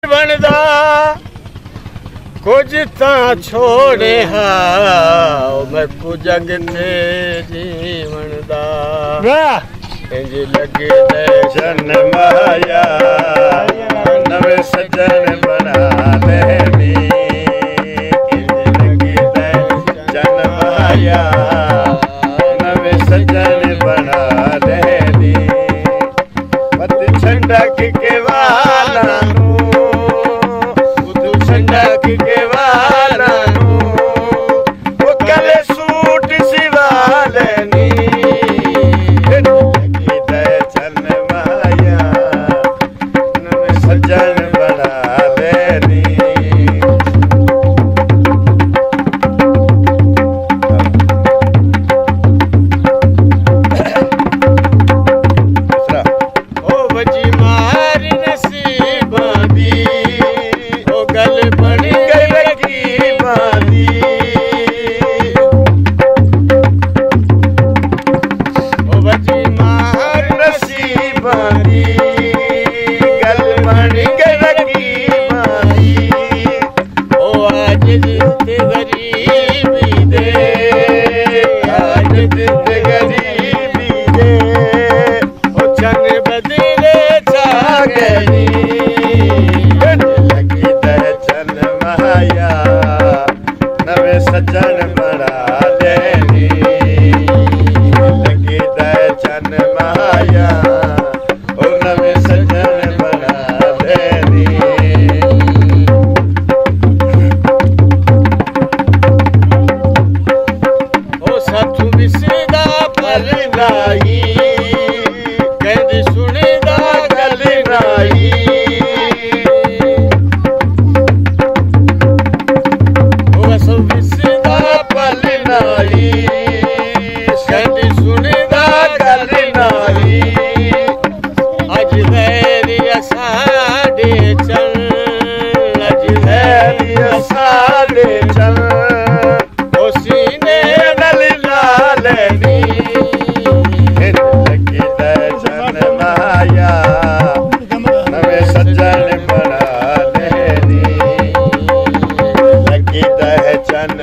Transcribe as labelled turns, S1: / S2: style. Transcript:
S1: बनदा कुछ ता छोड़े हा मैं कुजग थे जीवन दा इंज लगे दर्शन माया नवे सजन बना लेनी इंज लगे दर्शन माया नवे सजन बना लेनी मत छंडक के वाला छंडक के वाला वो कले सूट सिवा लेनी लगी दर्शन माया नवे सजन बना लेनी ओ बजी मार नसीबा दी ओ गल बन गई बादी ओ बजी मार नसीबा दी गल बन गई बादी ओ आज जित गरीबी दे आज जित गरीबी दे ओ चन बदले छा गई लगी दर्शन माया नवे सजन बना लेनी लगी दर्शन माया ओ नवे सजन बना लेनी ओ साथू विसदा पर नाई कहदी सुनेदा गल नाई विसदा पल नाई कहदी सुनेदा गल नाई अज वैरिया साडे चल अज वैरिया साडे चल ओ सीने नल ला लेनी लगी दर्शन माया नवे सजन बना लेनी लगी दर्शन